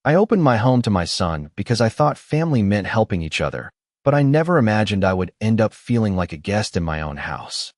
I opened my home to my son because I thought family meant helping each other, but I never imagined I would end up feeling like a guest in my own house.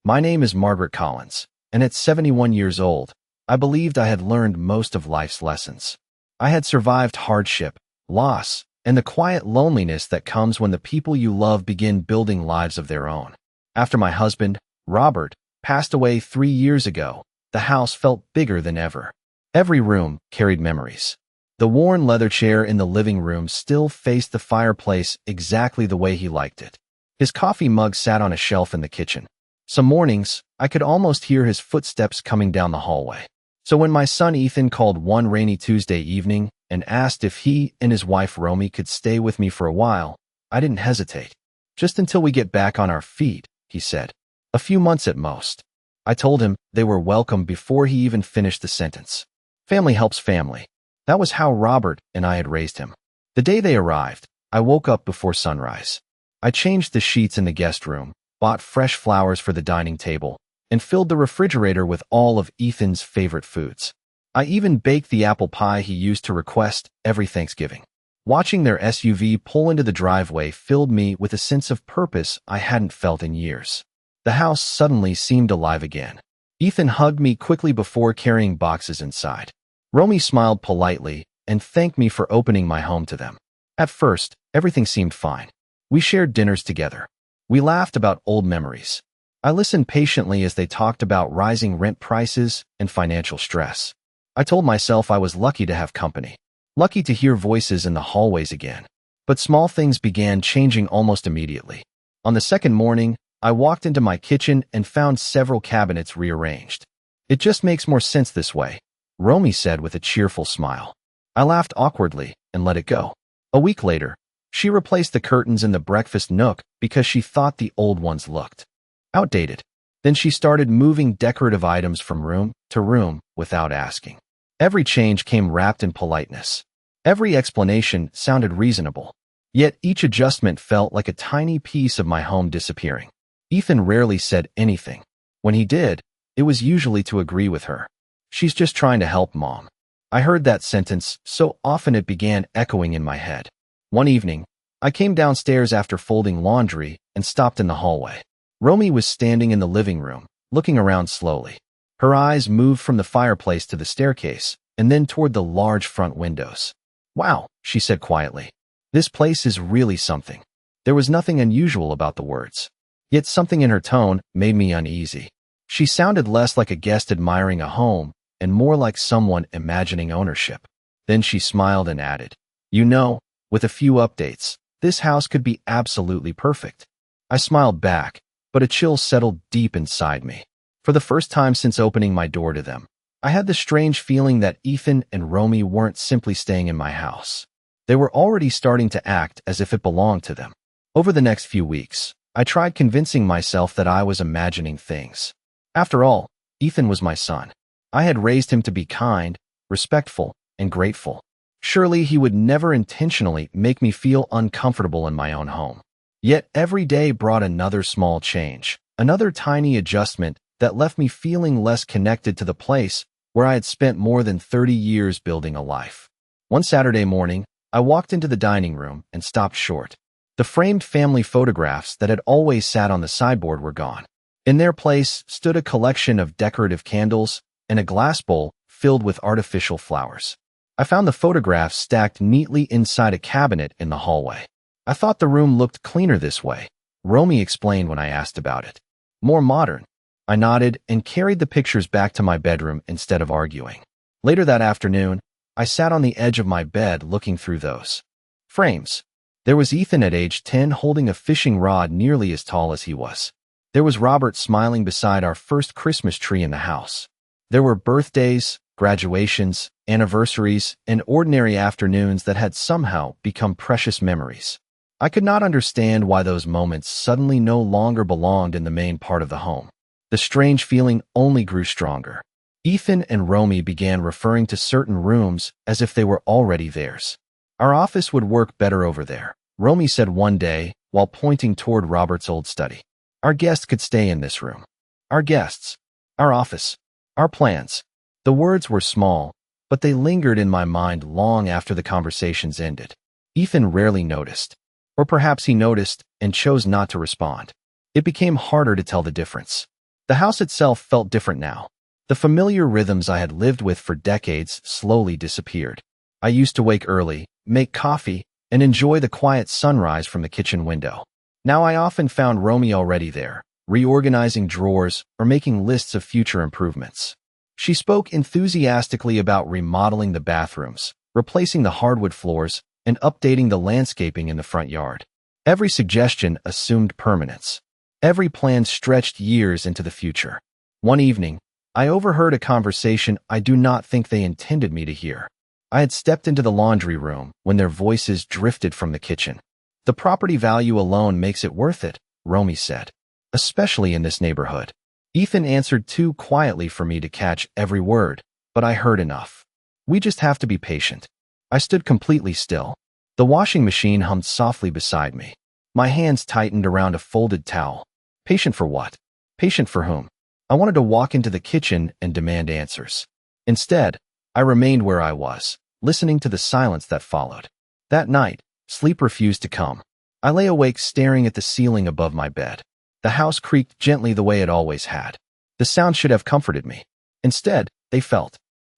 My name is Margaret Collins, and at 71 years old, I believed I had learned most of life's lessons. I had survived hardship, loss, and the quiet loneliness that comes when the people you love begin building lives of their own. After my husband, Robert, passed away 3 years ago, the house felt bigger than ever. Every room carried memories. The worn leather chair in the living room still faced the fireplace exactly the way he liked it. His coffee mug sat on a shelf in the kitchen. Some mornings, I could almost hear his footsteps coming down the hallway. So when my son Ethan called one rainy Tuesday evening and asked if he and his wife Romy could stay with me for a while, I didn't hesitate. "Just until we get back on our feet," he said. "A few months at most." I told him they were welcome before he even finished the sentence. Family helps family. That was how Robert and I had raised him. The day they arrived, I woke up before sunrise. I changed the sheets in the guest room, bought fresh flowers for the dining table, and filled the refrigerator with all of Ethan's favorite foods. I even baked the apple pie he used to request every Thanksgiving. Watching their SUV pull into the driveway filled me with a sense of purpose I hadn't felt in years. The house suddenly seemed alive again. Ethan hugged me quickly before carrying boxes inside. Romy smiled politely and thanked me for opening my home to them. At first, everything seemed fine. We shared dinners together. We laughed about old memories. I listened patiently as they talked about rising rent prices and financial stress. I told myself I was lucky to have company, lucky to hear voices in the hallways again. But small things began changing almost immediately. On the second morning, I walked into my kitchen and found several cabinets rearranged. "It just makes more sense this way," Romy said with a cheerful smile. I laughed awkwardly and let it go. A week later, she replaced the curtains in the breakfast nook because she thought the old ones looked outdated. Then she started moving decorative items from room to room without asking. Every change came wrapped in politeness. Every explanation sounded reasonable. Yet each adjustment felt like a tiny piece of my home disappearing. Ethan rarely said anything. When he did, it was usually to agree with her. "She's just trying to help, Mom." I heard that sentence so often it began echoing in my head. One evening, I came downstairs after folding laundry and stopped in the hallway. Romy was standing in the living room, looking around slowly. Her eyes moved from the fireplace to the staircase, and then toward the large front windows. "Wow," she said quietly. "This place is really something." There was nothing unusual about the words. Yet something in her tone made me uneasy. She sounded less like a guest admiring a home and more like someone imagining ownership. Then she smiled and added, "You know, with a few updates, this house could be absolutely perfect." I smiled back, but a chill settled deep inside me. For the first time since opening my door to them, I had the strange feeling that Ethan and Romy weren't simply staying in my house. They were already starting to act as if it belonged to them. Over the next few weeks, I tried convincing myself that I was imagining things. After all, Ethan was my son. I had raised him to be kind, respectful, and grateful. Surely he would never intentionally make me feel uncomfortable in my own home. Yet every day brought another small change, another tiny adjustment that left me feeling less connected to the place where I had spent more than 30 years building a life. One Saturday morning, I walked into the dining room and stopped short. The framed family photographs that had always sat on the sideboard were gone. In their place stood a collection of decorative candles and a glass bowl filled with artificial flowers. I found the photographs stacked neatly inside a cabinet in the hallway. "I thought the room looked cleaner this way," Romy explained when I asked about it. "More modern." I nodded and carried the pictures back to my bedroom instead of arguing. Later that afternoon, I sat on the edge of my bed looking through those frames. There was Ethan at age 10 holding a fishing rod nearly as tall as he was. There was Robert smiling beside our first Christmas tree in the house. There were birthdays, graduations, anniversaries, and ordinary afternoons that had somehow become precious memories. I could not understand why those moments suddenly no longer belonged in the main part of the home. The strange feeling only grew stronger. Ethan and Romy began referring to certain rooms as if they were already theirs. "Our office would work better over there," Romy said one day while pointing toward Robert's old study. "Our guests could stay in this room." Our guests. Our office. Our plans. The words were small, but they lingered in my mind long after the conversations ended. Ethan rarely noticed, or perhaps he noticed and chose not to respond. It became harder to tell the difference. The house itself felt different now. The familiar rhythms I had lived with for decades slowly disappeared. I used to wake early, make coffee, and enjoy the quiet sunrise from the kitchen window. Now I often found Romy already there, reorganizing drawers or making lists of future improvements. She spoke enthusiastically about remodeling the bathrooms, replacing the hardwood floors, and updating the landscaping in the front yard. Every suggestion assumed permanence. Every plan stretched years into the future. One evening, I overheard a conversation I do not think they intended me to hear. I had stepped into the laundry room when their voices drifted from the kitchen. "The property value alone makes it worth it," Romy said, "especially in this neighborhood." Ethan answered too quietly for me to catch every word, but I heard enough. "We just have to be patient." I stood completely still. The washing machine hummed softly beside me. My hands tightened around a folded towel. Patient for what? Patient for whom? I wanted to walk into the kitchen and demand answers. Instead, I remained where I was, listening to the silence that followed. That night, sleep refused to come. I lay awake staring at the ceiling above my bed. The house creaked gently the way it always had. The sound should have comforted me. Instead, they felt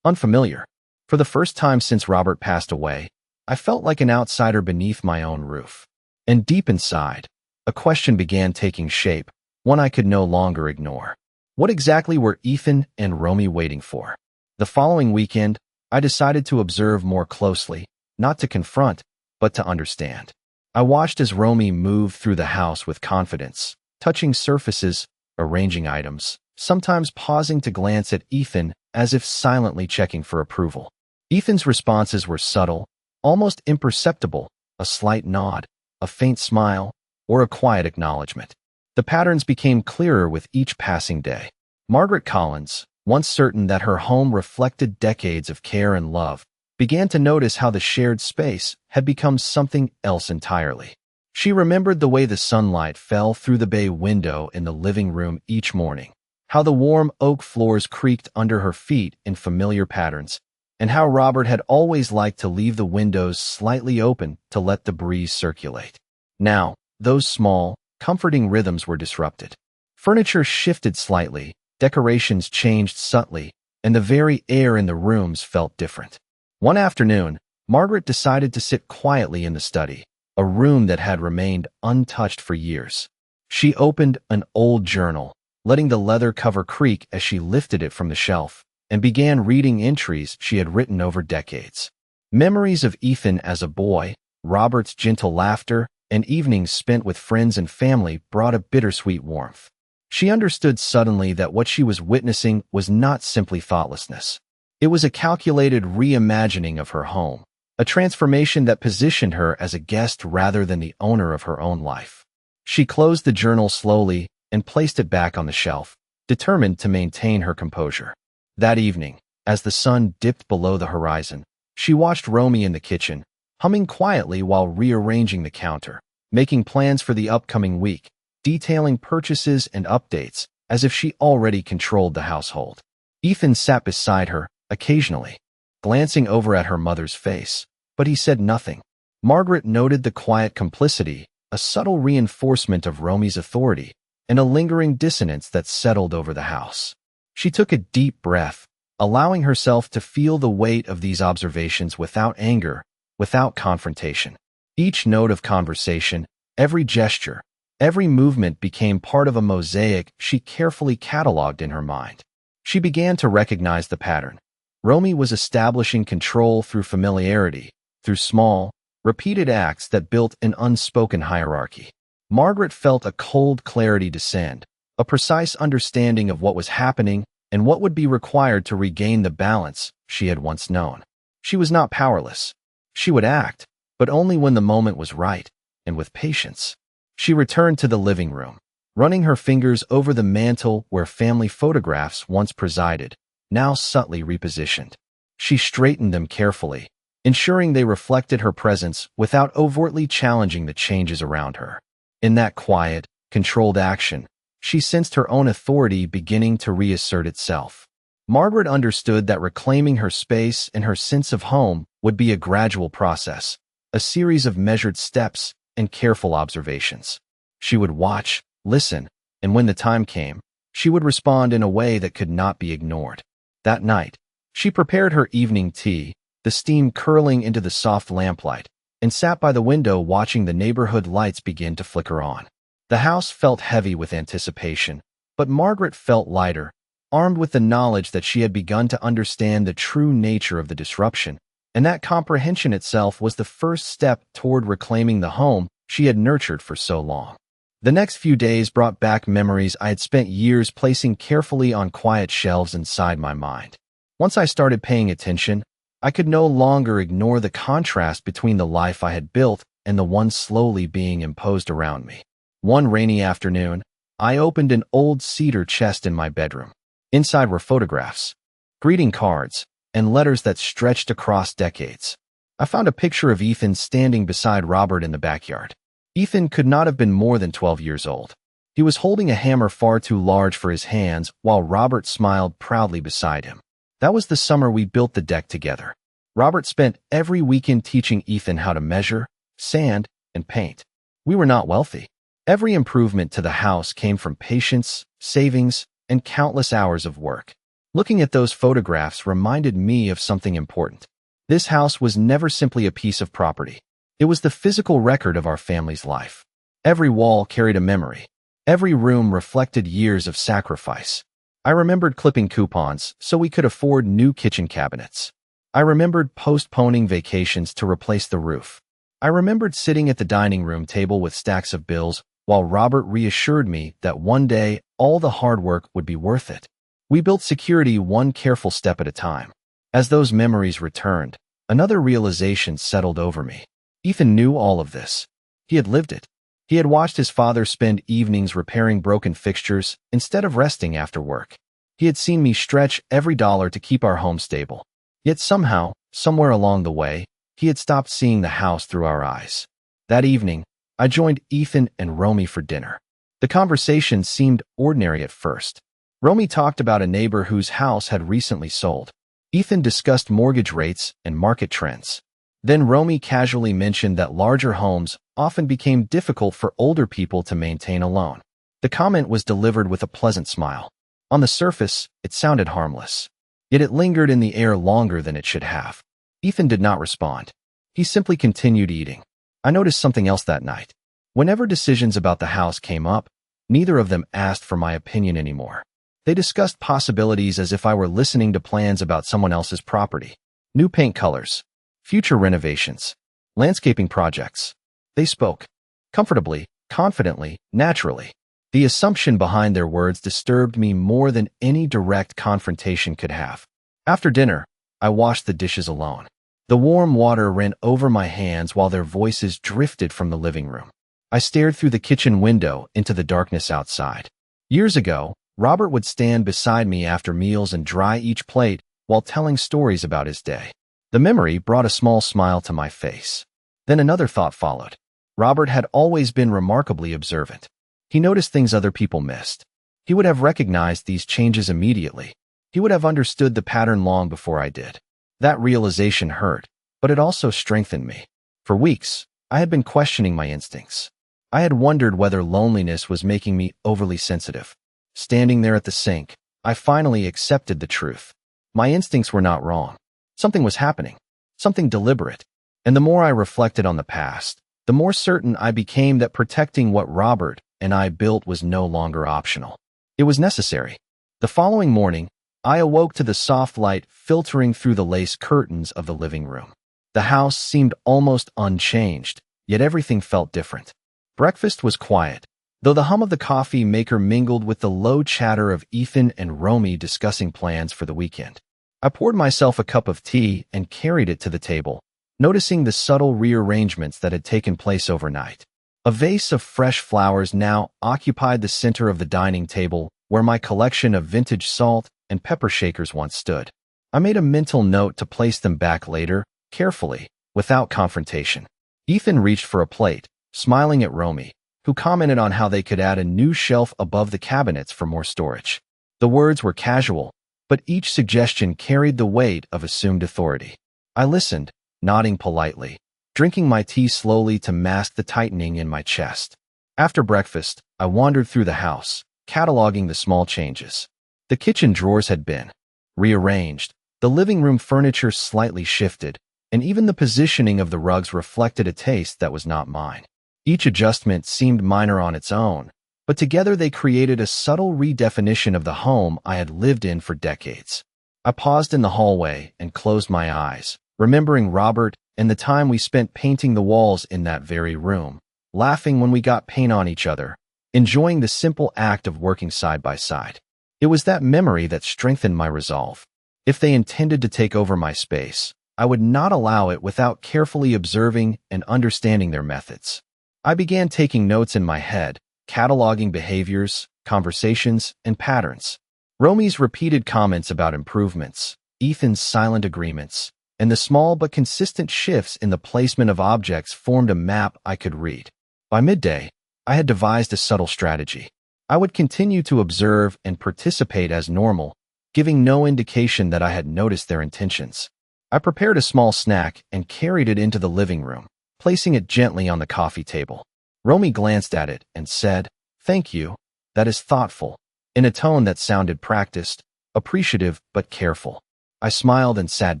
unfamiliar. For the first time since Robert passed away, I felt like an outsider beneath my own roof. And deep inside, a question began taking shape, one I could no longer ignore. What exactly were Ethan and Romy waiting for? The following weekend, I decided to observe more closely, not to confront, but to understand. I watched as Romy moved through the house with confidence, touching surfaces, arranging items, sometimes pausing to glance at Ethan as if silently checking for approval. Ethan's responses were subtle, almost imperceptible, a slight nod, a faint smile, or a quiet acknowledgement. The patterns became clearer with each passing day. Margaret Collins, once certain that her home reflected decades of care and love, began to notice how the shared space had become something else entirely. She remembered the way the sunlight fell through the bay window in the living room each morning, how the warm oak floors creaked under her feet in familiar patterns, and how Robert had always liked to leave the windows slightly open to let the breeze circulate. Now, those small, comforting rhythms were disrupted. Furniture shifted slightly, decorations changed subtly, and the very air in the rooms felt different. One afternoon, Margaret decided to sit quietly in the study, a room that had remained untouched for years. She opened an old journal, letting the leather cover creak as she lifted it from the shelf, and began reading entries she had written over decades. Memories of Ethan as a boy, Robert's gentle laughter, and evenings spent with friends and family brought a bittersweet warmth. She understood suddenly that what she was witnessing was not simply thoughtlessness. It was a calculated reimagining of her home, a transformation that positioned her as a guest rather than the owner of her own life. She closed the journal slowly and placed it back on the shelf, determined to maintain her composure. That evening, as the sun dipped below the horizon, she watched Romy in the kitchen, humming quietly while rearranging the counter, making plans for the upcoming week, detailing purchases and updates as if she already controlled the household. Ethan sat beside her, occasionally, glancing over at her mother's face, but he said nothing. Margaret noted the quiet complicity, a subtle reinforcement of Romy's authority, and a lingering dissonance that settled over the house. She took a deep breath, allowing herself to feel the weight of these observations without anger, without confrontation. Each note of conversation, every gesture, every movement became part of a mosaic she carefully cataloged in her mind. She began to recognize the pattern. Romy was establishing control through familiarity, through small, repeated acts that built an unspoken hierarchy. Margaret felt a cold clarity descend, a precise understanding of what was happening and what would be required to regain the balance she had once known. She was not powerless. She would act, but only when the moment was right, and with patience. She returned to the living room, running her fingers over the mantel where family photographs once presided, now subtly repositioned. She straightened them carefully, ensuring they reflected her presence without overtly challenging the changes around her. In that quiet, controlled action, she sensed her own authority beginning to reassert itself. Margaret understood that reclaiming her space and her sense of home would be a gradual process, a series of measured steps and careful observations. She would watch, listen, and when the time came, she would respond in a way that could not be ignored. That night, she prepared her evening tea, the steam curling into the soft lamplight, and sat by the window watching the neighborhood lights begin to flicker on. The house felt heavy with anticipation, but Margaret felt lighter, armed with the knowledge that she had begun to understand the true nature of the disruption, and that comprehension itself was the first step toward reclaiming the home she had nurtured for so long. The next few days brought back memories I had spent years placing carefully on quiet shelves inside my mind. Once I started paying attention, I could no longer ignore the contrast between the life I had built and the one slowly being imposed around me. One rainy afternoon, I opened an old cedar chest in my bedroom. Inside were photographs, greeting cards, and letters that stretched across decades. I found a picture of Ethan standing beside Robert in the backyard. Ethan could not have been more than 12 years old. He was holding a hammer far too large for his hands while Robert smiled proudly beside him. That was the summer we built the deck together. Robert spent every weekend teaching Ethan how to measure, sand, and paint. We were not wealthy. Every improvement to the house came from patience, savings, and countless hours of work. Looking at those photographs reminded me of something important. This house was never simply a piece of property. It was the physical record of our family's life. Every wall carried a memory. Every room reflected years of sacrifice. I remembered clipping coupons so we could afford new kitchen cabinets. I remembered postponing vacations to replace the roof. I remembered sitting at the dining room table with stacks of bills while Robert reassured me that one day all the hard work would be worth it. We built security one careful step at a time. As those memories returned, another realization settled over me. Ethan knew all of this. He had lived it. He had watched his father spend evenings repairing broken fixtures instead of resting after work. He had seen me stretch every dollar to keep our home stable. Yet somehow, somewhere along the way, he had stopped seeing the house through our eyes. That evening, I joined Ethan and Romy for dinner. The conversation seemed ordinary at first. Romy talked about a neighbor whose house had recently sold. Ethan discussed mortgage rates and market trends. Then Romy casually mentioned that larger homes often became difficult for older people to maintain alone. The comment was delivered with a pleasant smile. On the surface, it sounded harmless. Yet it lingered in the air longer than it should have. Ethan did not respond. He simply continued eating. I noticed something else that night. Whenever decisions about the house came up, neither of them asked for my opinion anymore. They discussed possibilities as if I were listening to plans about someone else's property. New paint colors, future renovations, landscaping projects. They spoke. Comfortably, confidently, naturally. The assumption behind their words disturbed me more than any direct confrontation could have. After dinner, I washed the dishes alone. The warm water ran over my hands while their voices drifted from the living room. I stared through the kitchen window into the darkness outside. Years ago, Robert would stand beside me after meals and dry each plate while telling stories about his day. The memory brought a small smile to my face. Then another thought followed. Robert had always been remarkably observant. He noticed things other people missed. He would have recognized these changes immediately. He would have understood the pattern long before I did. That realization hurt, but it also strengthened me. For weeks, I had been questioning my instincts. I had wondered whether loneliness was making me overly sensitive. Standing there at the sink, I finally accepted the truth. My instincts were not wrong. Something was happening, something deliberate. And the more I reflected on the past, the more certain I became that protecting what Robert and I built was no longer optional. It was necessary. The following morning, I awoke to the soft light filtering through the lace curtains of the living room. The house seemed almost unchanged, yet everything felt different. Breakfast was quiet, though the hum of the coffee maker mingled with the low chatter of Ethan and Romy discussing plans for the weekend. I poured myself a cup of tea and carried it to the table, noticing the subtle rearrangements that had taken place overnight. A vase of fresh flowers now occupied the center of the dining table, where my collection of vintage salt and pepper shakers once stood. I made a mental note to place them back later, carefully, without confrontation. Ethan reached for a plate, smiling at Romy, who commented on how they could add a new shelf above the cabinets for more storage. The words were casual, but each suggestion carried the weight of assumed authority. I listened, nodding politely, drinking my tea slowly to mask the tightening in my chest. After breakfast, I wandered through the house, cataloging the small changes. The kitchen drawers had been rearranged, the living room furniture slightly shifted, and even the positioning of the rugs reflected a taste that was not mine. Each adjustment seemed minor on its own, but together they created a subtle redefinition of the home I had lived in for decades. I paused in the hallway and closed my eyes, remembering Robert and the time we spent painting the walls in that very room, laughing when we got paint on each other, enjoying the simple act of working side by side. It was that memory that strengthened my resolve. If they intended to take over my space, I would not allow it without carefully observing and understanding their methods. I began taking notes in my head, cataloging behaviors, conversations, and patterns. Romy's repeated comments about improvements, Ethan's silent agreements, and the small but consistent shifts in the placement of objects formed a map I could read. By midday, I had devised a subtle strategy. I would continue to observe and participate as normal, giving no indication that I had noticed their intentions. I prepared a small snack and carried it into the living room, placing it gently on the coffee table. Romy glanced at it and said, "Thank you. That is thoughtful," in a tone that sounded practiced, appreciative but careful. I smiled and sat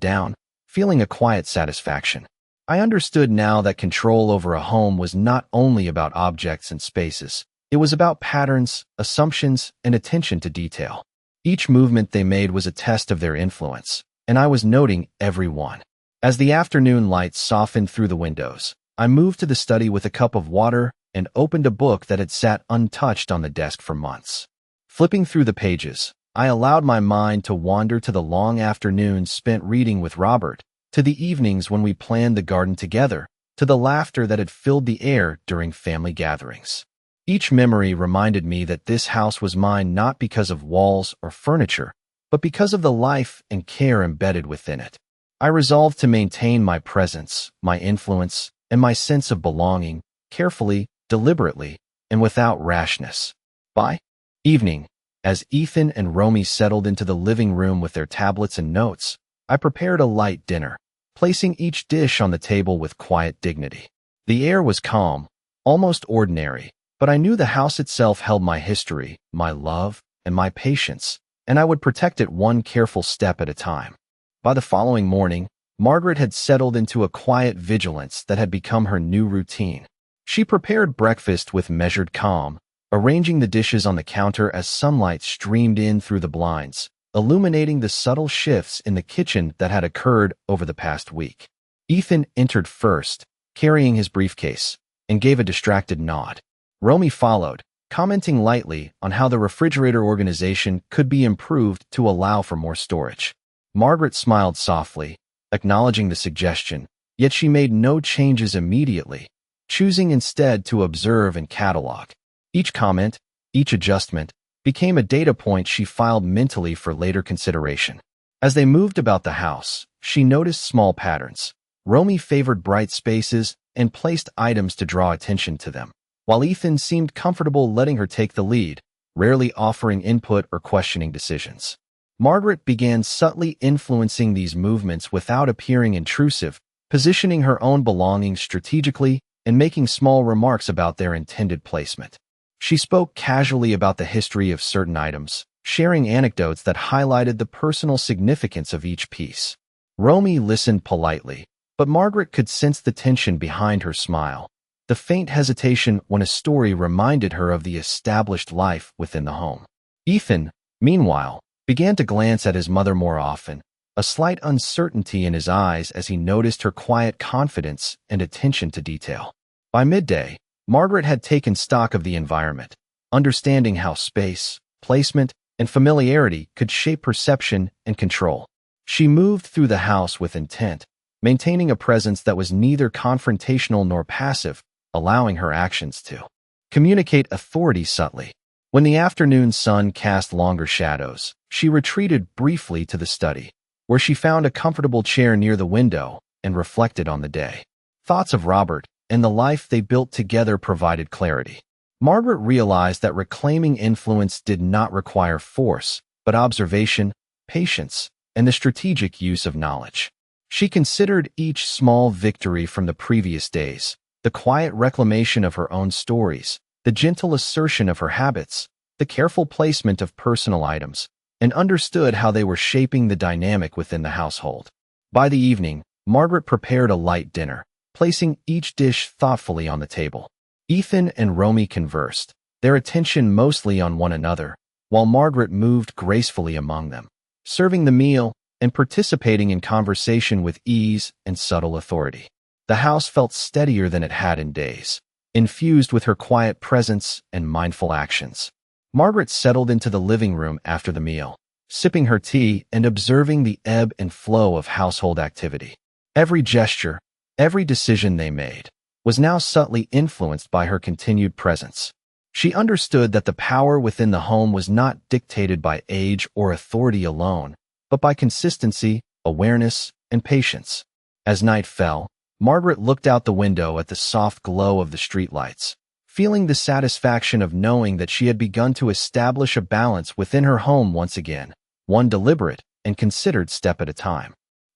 down, feeling a quiet satisfaction. I understood now that control over a home was not only about objects and spaces. It was about patterns, assumptions, and attention to detail. Each movement they made was a test of their influence, and I was noting every one. As the afternoon light softened through the windows, I moved to the study with a cup of water and opened a book that had sat untouched on the desk for months. Flipping through the pages, I allowed my mind to wander to the long afternoons spent reading with Robert, to the evenings when we planned the garden together, to the laughter that had filled the air during family gatherings. Each memory reminded me that this house was mine not because of walls or furniture, but because of the life and care embedded within it. I resolved to maintain my presence, my influence, and my sense of belonging, carefully, deliberately, and without rashness. By evening, as Ethan and Romy settled into the living room with their tablets and notes, I prepared a light dinner, placing each dish on the table with quiet dignity. The air was calm, almost ordinary, but I knew the house itself held my history, my love, and my patience, and I would protect it one careful step at a time. By the following morning, Margaret had settled into a quiet vigilance that had become her new routine. She prepared breakfast with measured calm, arranging the dishes on the counter as sunlight streamed in through the blinds, illuminating the subtle shifts in the kitchen that had occurred over the past week. Ethan entered first, carrying his briefcase, and gave a distracted nod. Romy followed, commenting lightly on how the refrigerator organization could be improved to allow for more storage. Margaret smiled softly, acknowledging the suggestion, yet she made no changes immediately, choosing instead to observe and catalog. Each comment, each adjustment, became a data point she filed mentally for later consideration. As they moved about the house, she noticed small patterns. Romy favored bright spaces and placed items to draw attention to them, while Ethan seemed comfortable letting her take the lead, rarely offering input or questioning decisions. Margaret began subtly influencing these movements without appearing intrusive, positioning her own belongings strategically and making small remarks about their intended placement. She spoke casually about the history of certain items, sharing anecdotes that highlighted the personal significance of each piece. Romy listened politely, but Margaret could sense the tension behind her smile, the faint hesitation when a story reminded her of the established life within the home. Ethan, meanwhile, began to glance at his mother more often, a slight uncertainty in his eyes as he noticed her quiet confidence and attention to detail. By midday, Margaret had taken stock of the environment, understanding how space, placement, and familiarity could shape perception and control. She moved through the house with intent, maintaining a presence that was neither confrontational nor passive, allowing her actions to communicate authority subtly. When the afternoon sun cast longer shadows, she retreated briefly to the study, where she found a comfortable chair near the window and reflected on the day. Thoughts of Robert and the life they built together provided clarity. Margaret realized that reclaiming influence did not require force, but observation, patience, and the strategic use of knowledge. She considered each small victory from the previous days, the quiet reclamation of her own stories, the gentle assertion of her habits, the careful placement of personal items, and understood how they were shaping the dynamic within the household. By the evening, Margaret prepared a light dinner, placing each dish thoughtfully on the table. Ethan and Romy conversed, their attention mostly on one another, while Margaret moved gracefully among them, serving the meal and participating in conversation with ease and subtle authority. The house felt steadier than it had in days, infused with her quiet presence and mindful actions. Margaret settled into the living room after the meal, sipping her tea and observing the ebb and flow of household activity. Every gesture, every decision they made, was now subtly influenced by her continued presence. She understood that the power within the home was not dictated by age or authority alone, but by consistency, awareness, and patience. As night fell, Margaret looked out the window at the soft glow of the streetlights, feeling the satisfaction of knowing that she had begun to establish a balance within her home once again, one deliberate and considered step at a time.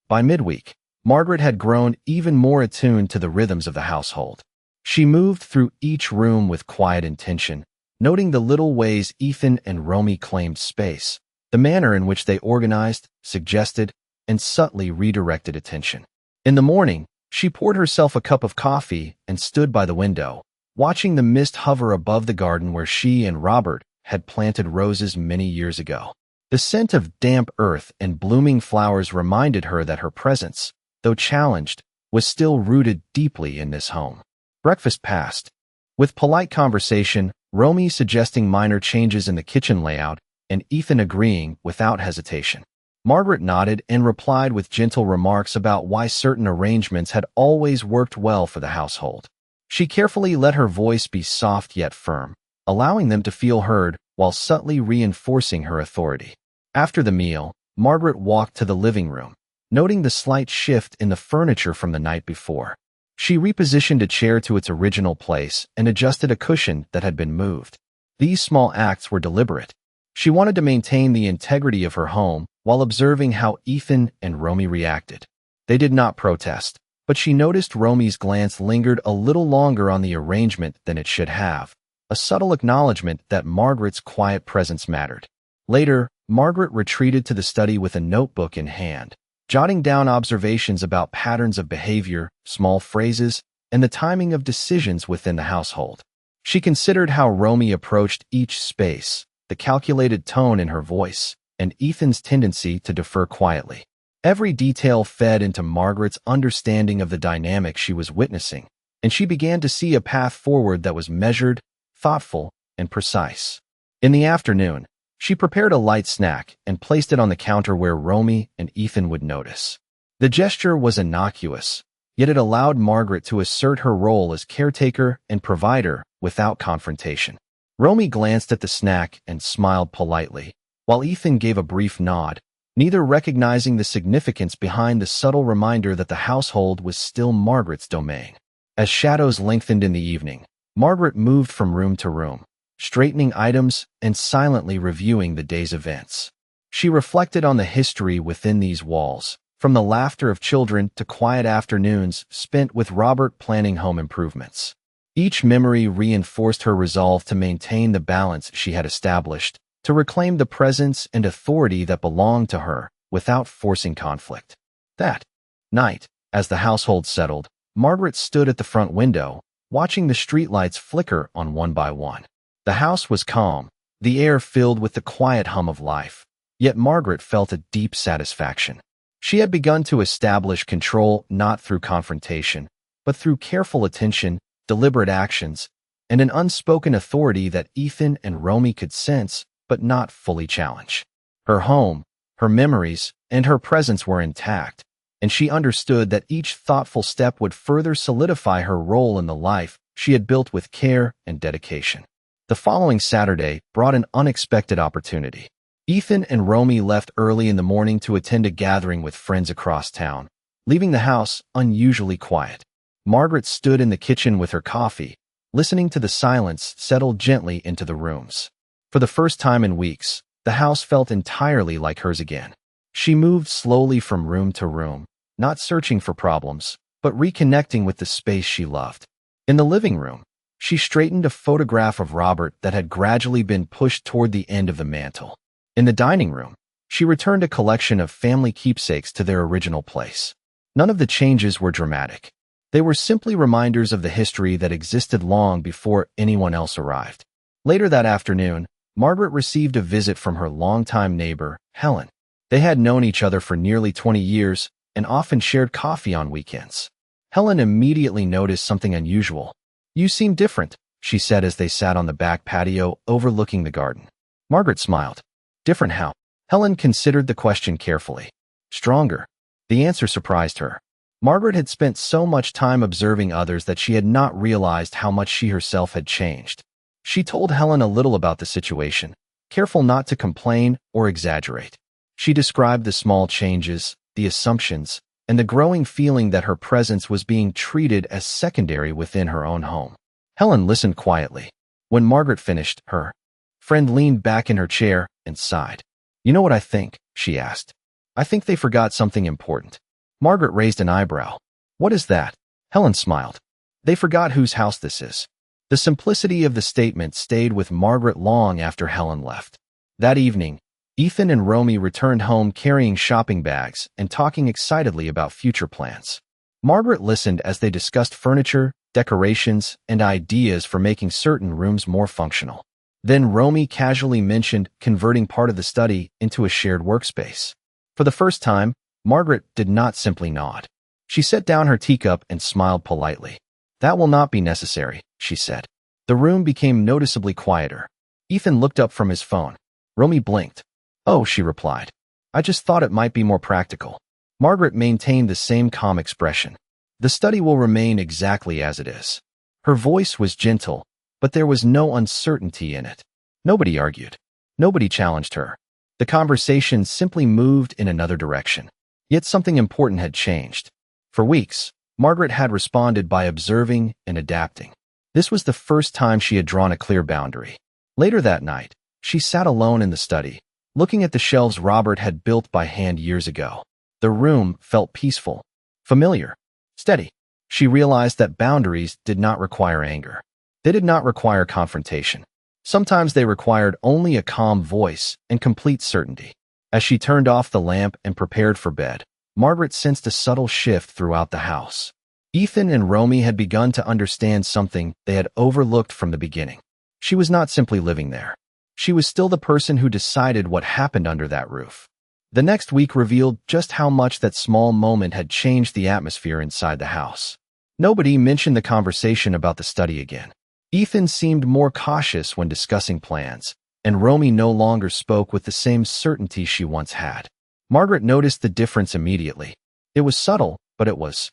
By midweek, Margaret had grown even more attuned to the rhythms of the household. She moved through each room with quiet intention, noting the little ways Ethan and Romy claimed space, the manner in which they organized, suggested, and subtly redirected attention. In the morning, she poured herself a cup of coffee and stood by the window, watching the mist hover above the garden where she and Robert had planted roses many years ago. The scent of damp earth and blooming flowers reminded her that her presence, though challenged, was still rooted deeply in this home. Breakfast passed, with polite conversation, Romy suggesting minor changes in the kitchen layout, and Ethan agreeing without hesitation. Margaret nodded and replied with gentle remarks about why certain arrangements had always worked well for the household. She carefully let her voice be soft yet firm, allowing them to feel heard while subtly reinforcing her authority. After the meal, Margaret walked to the living room, noting the slight shift in the furniture from the night before. She repositioned a chair to its original place and adjusted a cushion that had been moved. These small acts were deliberate. She wanted to maintain the integrity of her home while observing how Ethan and Romy reacted. They did not protest, but she noticed Romy's glance lingered a little longer on the arrangement than it should have, a subtle acknowledgement that Margaret's quiet presence mattered. Later, Margaret retreated to the study with a notebook in hand, jotting down observations about patterns of behavior, small phrases, and the timing of decisions within the household. She considered how Romy approached each space, the calculated tone in her voice, and Ethan's tendency to defer quietly. Every detail fed into Margaret's understanding of the dynamic she was witnessing, and she began to see a path forward that was measured, thoughtful, and precise. In the afternoon, she prepared a light snack and placed it on the counter where Romy and Ethan would notice. The gesture was innocuous, yet it allowed Margaret to assert her role as caretaker and provider without confrontation. Romy glanced at the snack and smiled politely, while Ethan gave a brief nod, neither recognizing the significance behind the subtle reminder that the household was still Margaret's domain. As shadows lengthened in the evening, Margaret moved from room to room, straightening items and silently reviewing the day's events. She reflected on the history within these walls, from the laughter of children to quiet afternoons spent with Robert planning home improvements. Each memory reinforced her resolve to maintain the balance she had established, to reclaim the presence and authority that belonged to her without forcing conflict. That night, as the household settled, Margaret stood at the front window, watching the streetlights flicker on one by one. The house was calm, the air filled with the quiet hum of life, yet Margaret felt a deep satisfaction. She had begun to establish control not through confrontation, but through careful attention, deliberate actions, and an unspoken authority that Ethan and Romy could sense but not fully challenge. Her home, her memories, and her presence were intact, and she understood that each thoughtful step would further solidify her role in the life she had built with care and dedication. The following Saturday brought an unexpected opportunity. Ethan and Romy left early in the morning to attend a gathering with friends across town, leaving the house unusually quiet. Margaret stood in the kitchen with her coffee, listening to the silence settle gently into the rooms. For the first time in weeks, The house felt entirely like hers again. She moved slowly from room to room, not searching for problems, but reconnecting with the space she loved. In the living room, she straightened a photograph of Robert that had gradually been pushed toward the end of the mantel. In the dining room, she returned a collection of family keepsakes to their original place. None of the changes were dramatic. They were simply reminders of the history that existed long before anyone else arrived. Later that afternoon, Margaret received a visit from her longtime neighbor, Helen. They had known each other for nearly 20 years and often shared coffee on weekends. Helen immediately noticed something unusual. "You seem different," she said as they sat on the back patio overlooking the garden. Margaret smiled. "Different how?" Helen considered the question carefully. "Stronger." The answer surprised her. Margaret had spent so much time observing others that she had not realized how much she herself had changed. She told Helen a little about the situation, careful not to complain or exaggerate. She described the small changes, the assumptions, and the growing feeling that her presence was being treated as secondary within her own home. Helen listened quietly. When Margaret finished, her friend leaned back in her chair and sighed. "You know what I think?" she asked. "I think they forgot something important." Margaret raised an eyebrow. "What is that?" Helen smiled. "They forgot whose house this is." The simplicity of the statement stayed with Margaret long after Helen left. That evening, Ethan and Romy returned home carrying shopping bags and talking excitedly about future plans. Margaret listened as they discussed furniture, decorations, and ideas for making certain rooms more functional. Then Romy casually mentioned converting part of the study into a shared workspace. For the first time, Margaret did not simply nod. She set down her teacup and smiled politely. "That will not be necessary," she said. The room became noticeably quieter. Ethan looked up from his phone. Romy blinked. "Oh," she replied. "I just thought it might be more practical." Margaret maintained the same calm expression. "The study will remain exactly as it is." Her voice was gentle, but there was no uncertainty in it. Nobody argued. Nobody challenged her. The conversation simply moved in another direction. Yet something important had changed. For weeks, Margaret had responded by observing and adapting. This was the first time she had drawn a clear boundary. Later that night, she sat alone in the study, looking at the shelves Robert had built by hand years ago. The room felt peaceful, familiar, steady. She realized that boundaries did not require anger. They did not require confrontation. Sometimes they required only a calm voice and complete certainty. As she turned off the lamp and prepared for bed, Margaret sensed a subtle shift throughout the house. Ethan and Romy had begun to understand something they had overlooked from the beginning. She was not simply living there. She was still the person who decided what happened under that roof. The next week revealed just how much that small moment had changed the atmosphere inside the house. Nobody mentioned the conversation about the study again. Ethan seemed more cautious when discussing plans, and Romy no longer spoke with the same certainty she once had. Margaret noticed the difference immediately. It was subtle, but it was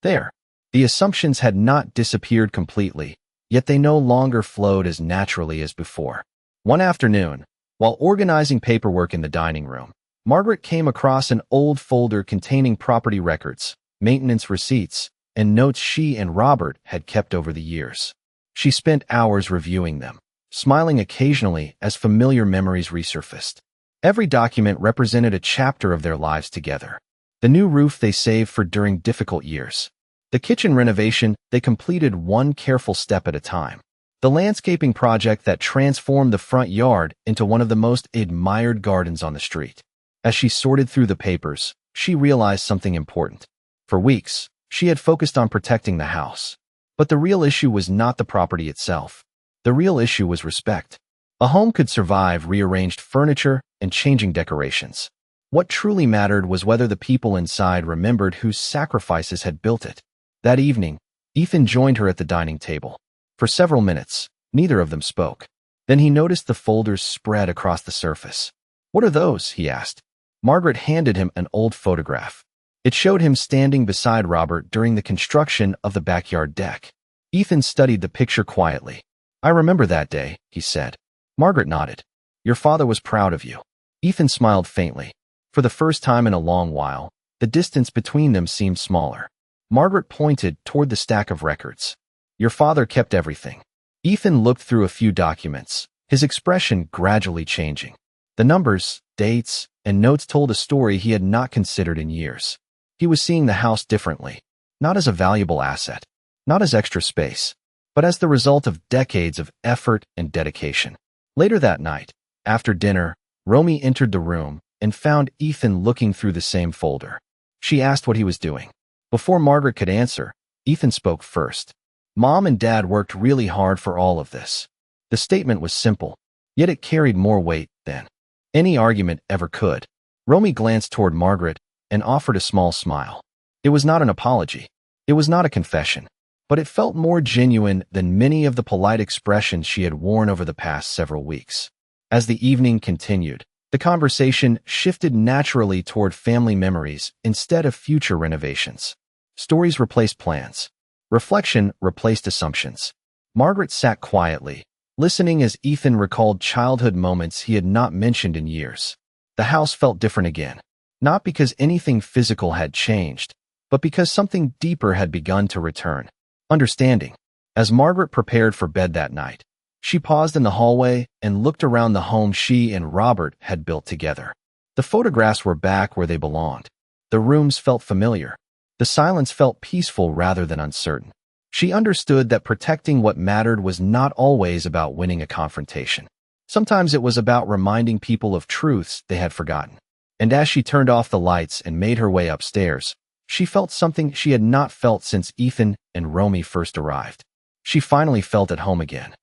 there. The assumptions had not disappeared completely, yet they no longer flowed as naturally as before. One afternoon, while organizing paperwork in the dining room, Margaret came across an old folder containing property records, maintenance receipts, and notes she and Robert had kept over the years. She spent hours reviewing them, smiling occasionally as familiar memories resurfaced. Every document represented a chapter of their lives together. The new roof they saved for during difficult years. The kitchen renovation they completed one careful step at a time. The landscaping project that transformed the front yard into one of the most admired gardens on the street. As she sorted through the papers, she realized something important. For weeks, she had focused on protecting the house. But the real issue was not the property itself. The real issue was respect. A home could survive rearranged furniture and changing decorations. What truly mattered was whether the people inside remembered whose sacrifices had built it. That evening, Ethan joined her at the dining table. For several minutes, neither of them spoke. Then he noticed the folders spread across the surface. "What are those?" he asked. Margaret handed him an old photograph. It showed him standing beside Robert during the construction of the backyard deck. Ethan studied the picture quietly. "I remember that day," he said. Margaret nodded. "Your father was proud of you." Ethan smiled faintly. For the first time in a long while, the distance between them seemed smaller. Margaret pointed toward the stack of records. "Your father kept everything." Ethan looked through a few documents, his expression gradually changing. The numbers, dates, and notes told a story he had not considered in years. He was seeing the house differently, not as a valuable asset, not as extra space, but as the result of decades of effort and dedication. Later that night, after dinner, Romy entered the room and found Ethan looking through the same folder. She asked what he was doing. Before Margaret could answer, Ethan spoke first. Mom and Dad worked really hard for all of this. The statement was simple, yet it carried more weight than any argument ever could. Romy glanced toward Margaret and offered a small smile. It was not an apology. It was not a confession, but it felt more genuine than many of the polite expressions she had worn over the past several weeks. As the evening continued, the conversation shifted naturally toward family memories instead of future renovations. Stories replaced plans. Reflection replaced assumptions. Margaret sat quietly, listening as Ethan recalled childhood moments he had not mentioned in years. The house felt different again, not because anything physical had changed, but because something deeper had begun to return. Understanding. As Margaret prepared for bed that night, she paused in the hallway and looked around the home she and Robert had built together. The photographs were back where they belonged. The rooms felt familiar. The silence felt peaceful rather than uncertain. She understood that protecting what mattered was not always about winning a confrontation. Sometimes it was about reminding people of truths they had forgotten. And as she turned off the lights and made her way upstairs, she felt something she had not felt since Ethan and Romy first arrived. She finally felt at home again.